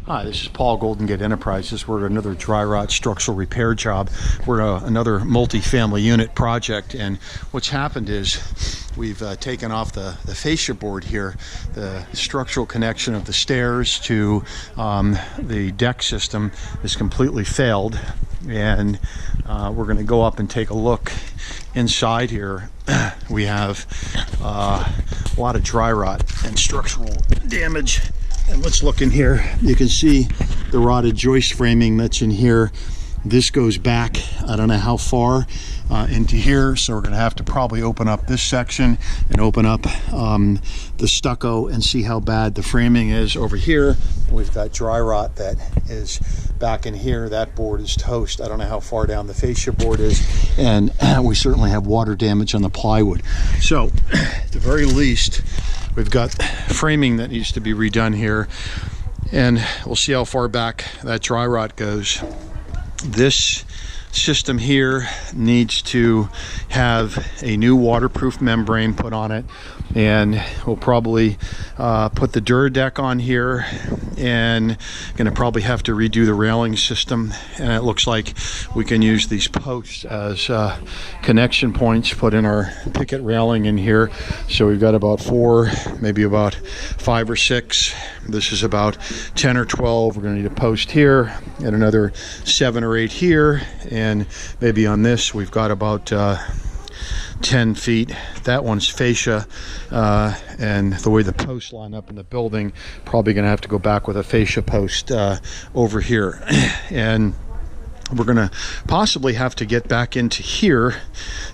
Hi, this is Paul, Golden Gate Enterprises. We're at another dry rot structural repair job. We're another multi-family unit project, and what's happened is we've taken off the fascia board here. The structural connection of the stairs to the deck system is completely failed, and we're going to go up and take a look inside here. We have a lot of dry rot and structural damage. And let's look in here. You can see the rotted joist framing that's in here. This goes back, I don't know how far, into here. So we're gonna have to probably open up this section and open up the stucco and see how bad the framing is over here. We've got dry rot that is back in here. That board is toast. I don't know how far down the fascia board is. And we certainly have water damage on the plywood. So at the very least, we've got framing that needs to be redone here, and we'll see how far back that dry rot goes. This system here needs to have a new waterproof membrane put on it, and we'll probably put the Duradeck on here, and gonna probably have to redo the railing system. And it looks like we can use these posts as connection points, put in our picket railing in here. So we've got about 4, maybe about 5 or 6. This is about 10 or 12. We're gonna need a post here and another 7 or 8 here, and maybe on this we've got about 10 feet. That one's fascia, and the way the posts line up in the building, probably gonna have to go back with a fascia post over here. And we're gonna possibly have to get back into here,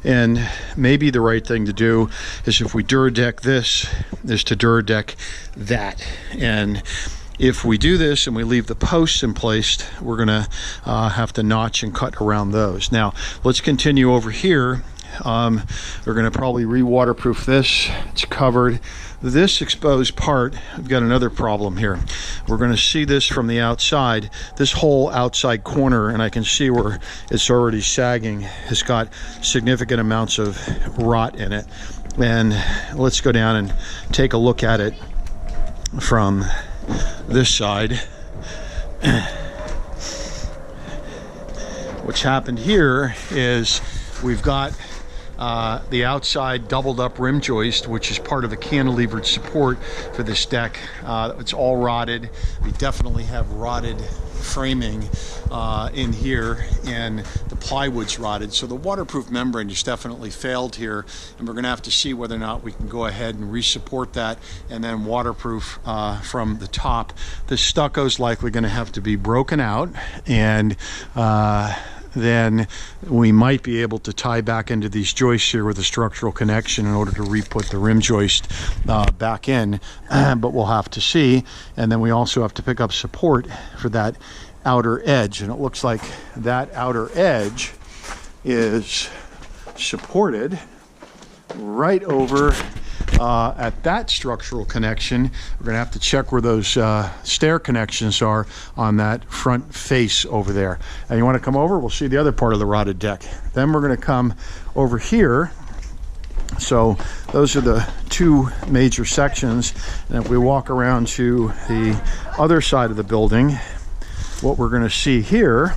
and maybe the right thing to do is, if we Duradeck this, is to Duradeck that. And if we do this and we leave the posts in place, we're gonna have to notch and cut around those. Now let's continue over here. We're going to probably re-waterproof this. It's covered. This exposed part, we've got another problem here. We're going to see this from the outside. This whole outside corner, and I can see where it's already sagging, has got significant amounts of rot in it. And let's go down and take a look at it from this side. What's happened here is we've got the outside doubled up rim joist, which is part of the cantilevered support for this deck. It's all rotted. We definitely have rotted framing in here, and the plywood's rotted. So the waterproof membrane just definitely failed here, and we're gonna have to see whether or not we can go ahead and re-support that and then waterproof from the top. The stucco's likely gonna have to be broken out, and then we might be able to tie back into these joists here with a structural connection in order to re-put the rim joist back in, but we'll have to see. And then we also have to pick up support for that outer edge, and it looks like that outer edge is supported right over at that structural connection. We're gonna have to check where those stair connections are on that front face over there. And you want to come over, we'll see the other part of the rotted deck. Then we're going to come over here. So those are the 2 major sections, and if we walk around to the other side of the building, what we're going to see here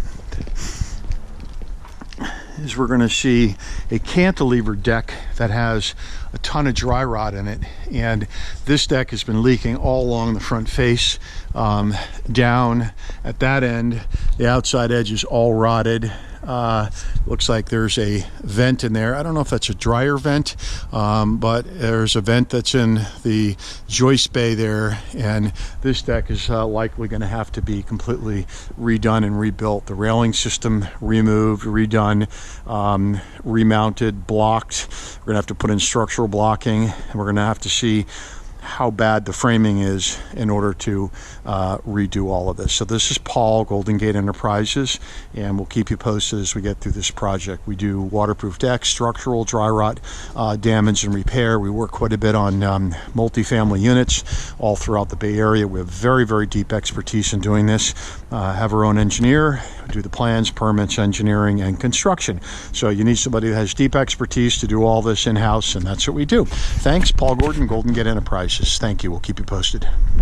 is we're going to see a cantilever deck that has a ton of dry rot in it, and this deck has been leaking all along the front face, down at that end. The outside edge is all rotted. Looks like there's a vent in there. I don't know if that's a dryer vent, but there's a vent that's in the joist bay there, and this deck is likely going to have to be completely redone and rebuilt. The railing system removed, redone, remounted, blocked. We're going to have to put in structural blocking, and we're going to have to see how bad the framing is in order to redo all of this. So this is Paul, Golden Gate Enterprises, and we'll keep you posted as we get through this project. We do waterproof decks, structural, dry rot damage and repair. We work quite a bit on multifamily units all throughout the Bay Area. We have very, very deep expertise in doing this. Have our own engineer, do the plans, permits, engineering, and construction. So you need somebody who has deep expertise to do all this in-house, and that's what we do. Thanks, Paul Gordon, Golden Gate Enterprises. Thank you. We'll keep you posted.